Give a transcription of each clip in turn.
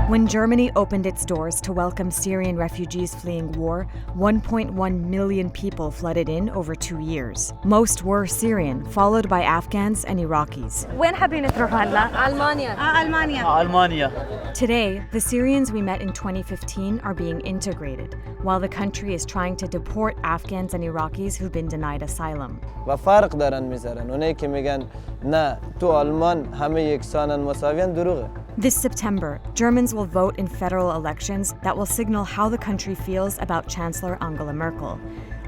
When Germany opened its doors to welcome Syrian refugees fleeing war, 1.1 million people flooded in over 2 years. Most were Syrian, followed by Afghans and Iraqis. وين حابين تروحوا هلا؟ ألمانيا. Today, the Syrians we met in 2015 are being integrated, while the country is trying to deport Afghans and Iraqis who've been denied asylum. و فرق دارن میذارن. اونایی که میگن نه تو آلمان همه یکسانن مساویان دروغه. This September, Germans will vote in federal elections that will signal how the country feels about Chancellor Angela Merkel.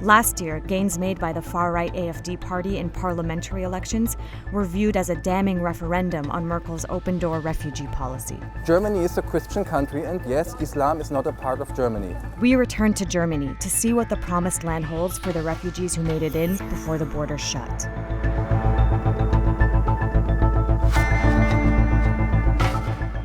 Last year, gains made by the far-right AfD party in parliamentary elections were viewed as a damning referendum on Merkel's open-door refugee policy. Germany is a Christian country, and yes, Islam is not a part of Germany. We returned to Germany to see what the promised land holds for the refugees who made it in before the borders shut.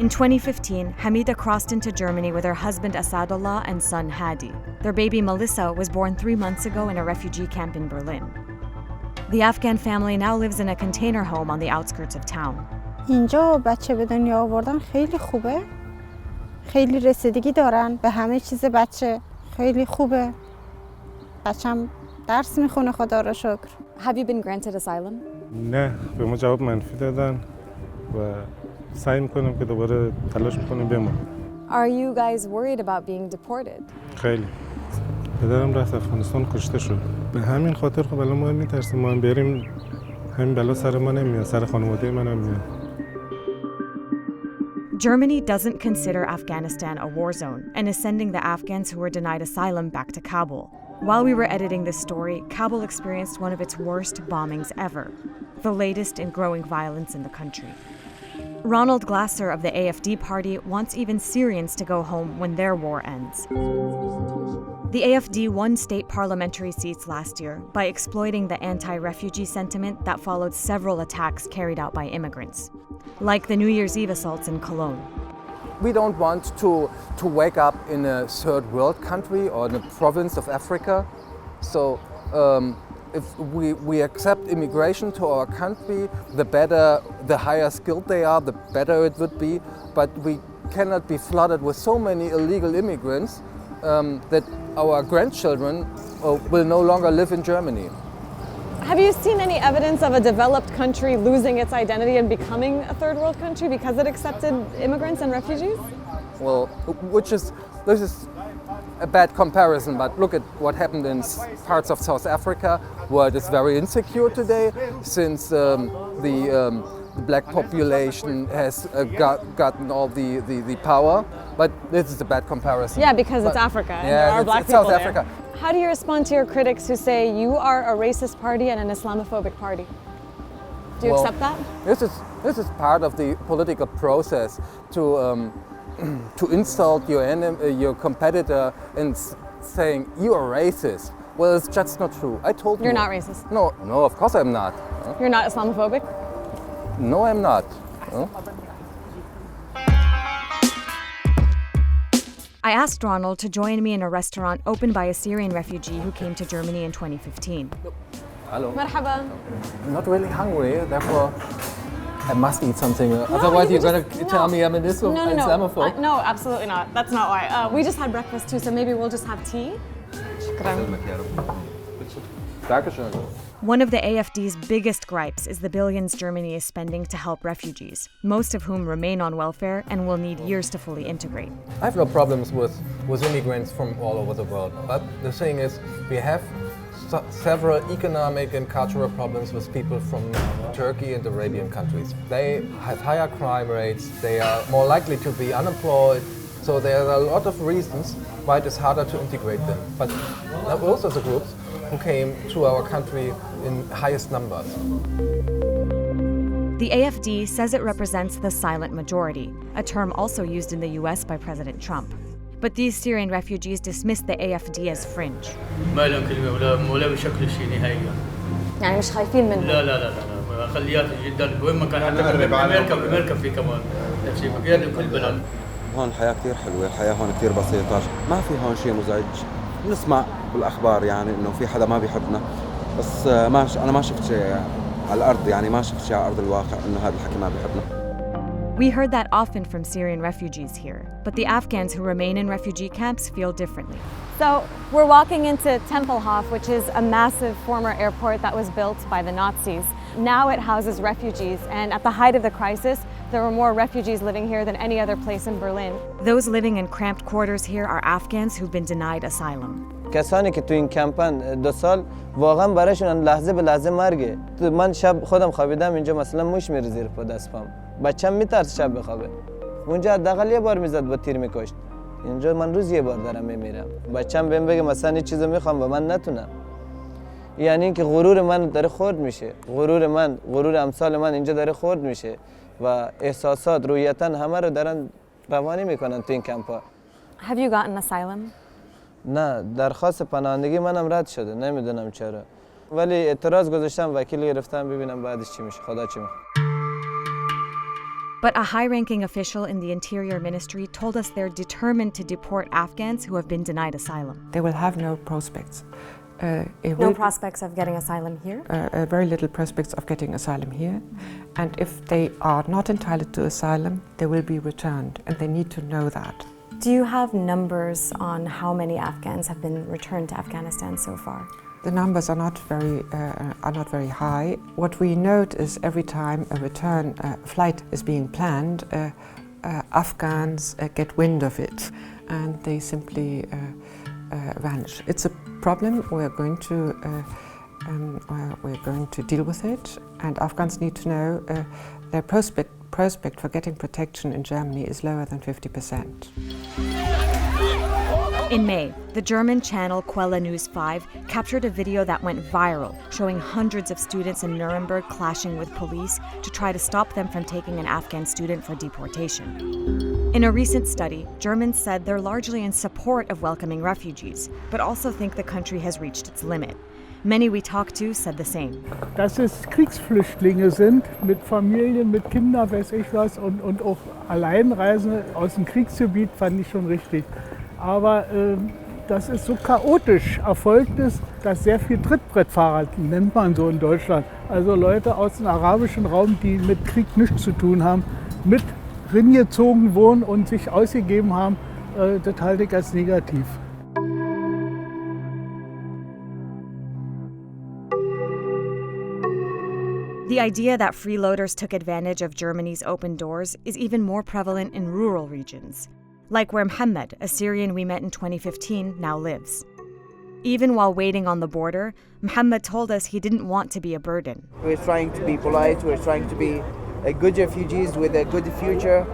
In 2015, Hamida crossed into Germany with her husband Asadullah and son Hadi. Their baby Melissa was born 3 months ago in a refugee camp in Berlin. The Afghan family now lives in a container home on the outskirts of town. اینجا بچه به دنیا آوردن خیلی خوبه. خیلی رسیدگی دارن به همه چیز بچه. خیلی خوبه. بچه‌م درس میخونه خدا رو شکر. Have you been granted asylum? نه، به ما جواب منفی دادن و سعی میکنم که دوباره تلاش میکنیم بمونم. Are you guys worried about being deported? خیلی. پدرم رفت افغانستان کشته شد. به همین خاطر خب الان ما هم میترسیم ما هم بریم همین بلا سر ما نمیاد، سر خانواده من هم میاد. Germany doesn't consider Afghanistan a war zone and is sending the Afghans who were denied asylum back to Kabul. While we were editing this story, Kabul experienced one of its worst bombings ever, the latest in growing violence in the country. Ronald Glasser of the AfD party wants even Syrians to go home when their war ends. The AfD won state parliamentary seats last year by exploiting the anti-refugee sentiment that followed several attacks carried out by immigrants, like the New Year's Eve assaults in Cologne. We don't want to wake up in a third world country or in a province of Africa. So if we accept immigration to our country, the better, the higher skilled they are, the better it would be. But we cannot be flooded with so many illegal immigrants that our grandchildren will no longer live in Germany. Have you seen any evidence of a developed country losing its identity and becoming a third world country because it accepted immigrants and refugees? Well, this is a bad comparison, but look at what happened in parts of South Africa, where it is very insecure today, since the black population has gotten all the power. But this is a bad comparison. Yeah, because it's Africa and there are black people South there. Africa. How do you respond to your critics who say you are a racist party and an Islamophobic party? Do you accept that? This is part of the political process to insult your competitor and saying you are racist. Well, it's just not true. I told you. You're not racist? No, of course I'm not. You're not Islamophobic? No, I'm not. I asked Ronald to join me in a restaurant opened by a Syrian refugee who came to Germany in 2015. Hello. Marhaba. I'm not really hungry, therefore I must eat something. Otherwise you're going to tell me I'm an Islamophobe. No, absolutely not. That's not why. We just had breakfast too, so maybe we'll just have tea. Dankeschön. One of the AfD's biggest gripes is the billions Germany is spending to help refugees, most of whom remain on welfare and will need years to fully integrate. I have no problems with immigrants from all over the world, but the thing is we have several economic and cultural problems with people from Turkey and Arabian countries. They have higher crime rates, they are more likely to be unemployed, so there are a lot of reasons why it is harder to integrate them. But those are the groups who came to our country in highest numbers. The AfD says it represents the silent majority, a term also used in the US by President Trump. But these Syrian refugees dismiss the AfD as fringe. ما لهم كلمة ولا بشكل شيء نهائيا. يعني مش خايفين منه؟ لا أقليات جدا وين ما كان حتى بأمريكا في كمان نفس الشيء بكل بلد. هون الحياة كتير حلوة، الحياة هون كتير بسيطة، ما في هون شيء مزعج. نسمع بالأخبار يعني إنه في حدا ما بيحبنا، بس أنا ما شفت شيء على الأرض، يعني ما شفت شيء على أرض الواقع إنه هذا الحكي ما بيحبنا. We heard that often from Syrian refugees here, but the Afghans who remain in refugee camps feel differently. So we're walking into Tempelhof, which is a massive former airport that was built by the Nazis. Now it houses refugees, and at the height of the crisis, there were more refugees living here than any other place in Berlin. Those living in cramped quarters here are Afghans who've been denied asylum. کسانی که تو این کمپن 2 سال واقعا براشون لحظه به لحظه مرگه. من شب خودم خوابیدم اینجا مثلا موش میره زیر پا دستم. بچه‌م میترسه شب بخوابه. اونجا حداقل یه بار میزد با تیر میکشت. اینجا من روز یه بار دارم میمیرم. بچه‌م بهم بگه مثلا این چیزو میخوام و من نتونم. یعنی اینکه غرور من داره خرد میشه. غرور امثال من اینجا داره خرد میشه و احساسات رویتاً همه رو دارن روانی میکنن تو این کمپا. Have you gotten asylum? نه، درخواست پناهندگی منم رد شده، نمیدونم چرا. ولی اعتراض گذاشتم، وکیل گرفتم ببینم بعدش چی میشه، خدا چی میخواد. But a high-ranking official in the Interior Ministry told us they're determined to deport Afghans who have been denied asylum. They will have no prospects. No prospects of getting asylum here? Very little prospects of getting asylum here. And if they are not entitled to asylum, they will be returned, and they need to know that. Do you have numbers on how many Afghans have been returned to Afghanistan so far? The numbers are not very high. What we note is every time a return flight is being planned, Afghans get wind of it, and they simply vanish. It's a problem. We're going to deal with it, and Afghans need to know their prospect for getting protection in Germany is lower than 50%. In May, the German channel Quelle News 5 captured a video that went viral, showing hundreds of students in Nuremberg clashing with police to try to stop them from taking an Afghan student for deportation. In a recent study, Germans said they're largely in support of welcoming refugees, but also think the country has reached its limit. Many we talked to said the same. Dass es Kriegsflüchtlinge sind, mit Familien, mit Kindern, weiß ich was, und auch Alleinreisende aus dem Kriegsgebiet, fand ich schon richtig. Aber dass es so chaotisch erfolgt ist, dass sehr viel Trittbrettfahrer, nennt man so in Deutschland, also Leute aus dem arabischen Raum, die mit Krieg nichts zu tun haben, mit reingezogen wurden und sich ausgegeben haben, das halte ich als negativ. The idea that freeloaders took advantage of Germany's open doors is even more prevalent in rural regions, like where Mohammed, a Syrian we met in 2015, now lives. Even while waiting on the border, Mohammed told us he didn't want to be a burden. We're trying to be polite, we're trying to be good refugees with a good future.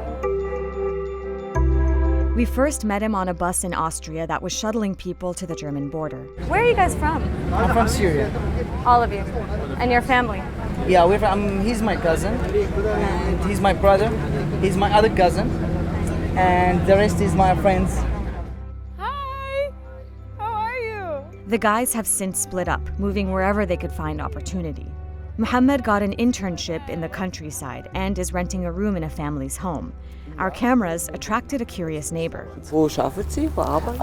We first met him on a bus in Austria that was shuttling people to the German border. Where are you guys from? I'm from Syria. All of you. And your family? Yeah, he's my cousin, and he's my brother, he's my other cousin, and the rest is my friends. Hi! How are you? The guys have since split up, moving wherever they could find opportunity. Mohammed got an internship in the countryside and is renting a room in a family's home. Our cameras attracted a curious neighbor. Wo arbeitet sie? Wo arbeitet?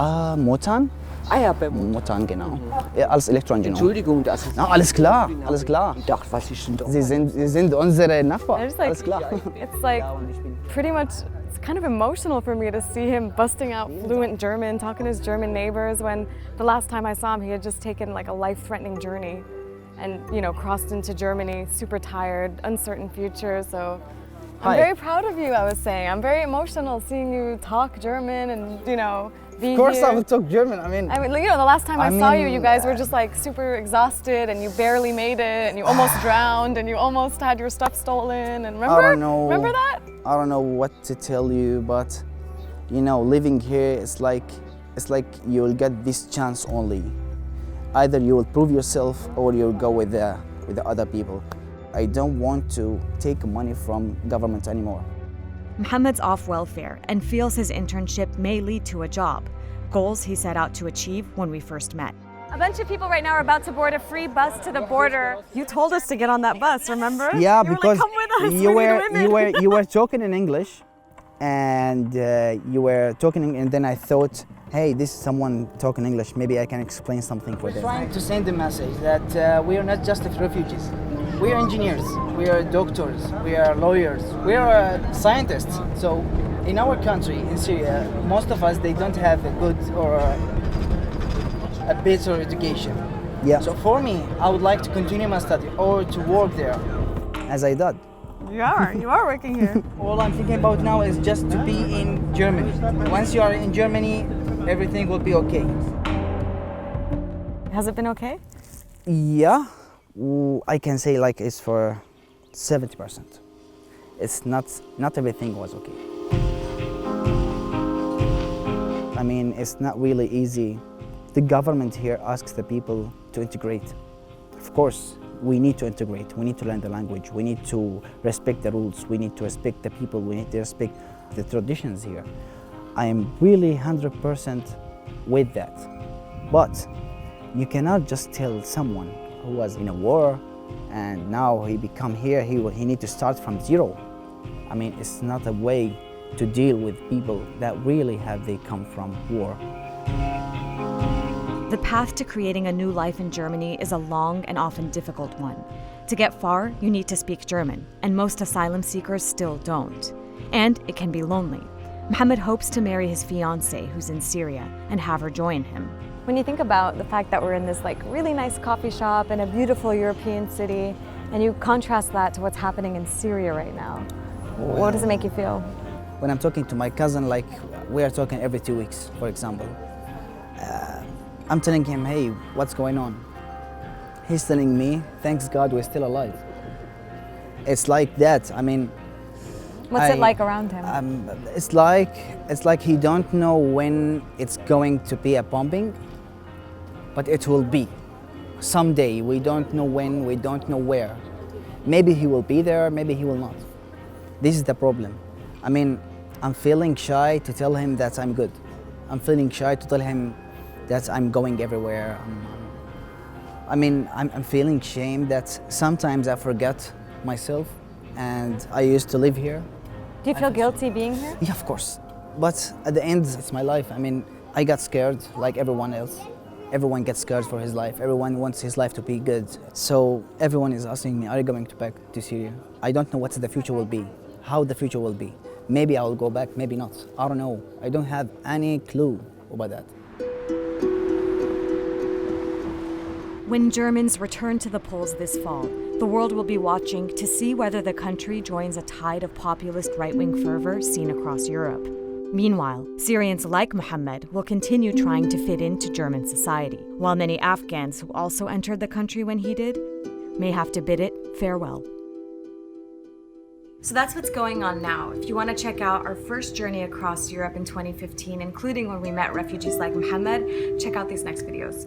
Motan. Ah ja, bei Motan, genau. Ja, als Elektroingenieur. Entschuldigung, das ist... No, alles klar, alles klar. Ich dachte, was ist denn da? Sie sind unsere Nachbarn, Alles klar. It's like pretty much, it's kind of emotional for me to see him busting out fluent German, talking to his German neighbors, when the last time I saw him, he had just taken like a life-threatening journey and, you know, crossed into Germany, super tired, uncertain future, so... I'm very proud of you, I was saying. I'm very emotional seeing you talk German and, you know, be Of course here. I will talk German, I mean, you know, the last time I saw you, you guys were just like super exhausted and you barely made it and you almost drowned and you almost had your stuff stolen and remember? I don't know. Remember that? I don't know what to tell you, but, you know, living here, it's like you will get this chance only. Either you will prove yourself or you'll go with the other people. I don't want to take money from government anymore. Mohammed's off welfare and feels his internship may lead to a job, goals he set out to achieve when we first met. A bunch of people right now are about to board a free bus to the border. You told us to get on that bus, remember? Yeah, you because were like, come with us, you were talking in English, and you were talking, and then I thought, hey, this is someone talking English. Maybe I can explain something for them. We're trying to send a message that we are not just refugees. We are engineers, we are doctors, we are lawyers, we are scientists. So in our country, in Syria, most of us, they don't have a good or a better education. Yeah. So for me, I would like to continue my study or to work there. As I did. You are working here. All I'm thinking about now is just to be in Germany. Once you are in Germany, everything will be okay. Has it been okay? Yeah, I can say like it's for 70%. It's not everything was okay. I mean, it's not really easy. The government here asks the people to integrate. Of course, we need to integrate. We need to learn the language. We need to respect the rules. We need to respect the people. We need to respect the traditions here. I am really 100% with that. But you cannot just tell someone who was in a war and now he become here, he need to start from zero. I mean, it's not a way to deal with people that really they come from war. The path to creating a new life in Germany is a long and often difficult one. To get far, you need to speak German, and most asylum seekers still don't. And it can be lonely. Mohammed hopes to marry his fiancée, who's in Syria, and have her join him. When you think about the fact that we're in this really nice coffee shop in a beautiful European city, and you contrast that to what's happening in Syria right now, what does it make you feel? When I'm talking to my cousin, like we are talking every 2 weeks, for example, I'm telling him, hey, what's going on? He's telling me, thanks God we're still alive. It's like that. I mean, what's it like around him? It's like he don't know when it's going to be a bombing, but it will be. Someday, we don't know when, we don't know where. Maybe he will be there, maybe he will not. This is the problem. I mean, I'm feeling shy to tell him that I'm good. I'm feeling shy to tell him that I'm going everywhere. I'm feeling shame that sometimes I forget myself and I used to live here. Do you feel guilty being here? Yeah, of course. But at the end, it's my life. I mean, I got scared like everyone else. Everyone gets scared for his life. Everyone wants his life to be good. So everyone is asking me, are you going back to Syria? I don't know what the future will be, how the future will be. Maybe I will go back, maybe not. I don't know. I don't have any clue about that. When Germans return to the polls this fall, the world will be watching to see whether the country joins a tide of populist right-wing fervor seen across Europe. Meanwhile, Syrians like Mohammed will continue trying to fit into German society, while many Afghans who also entered the country when he did may have to bid it farewell. So that's what's going on now. If you want to check out our first journey across Europe in 2015, including when we met refugees like Mohammed, check out these next videos.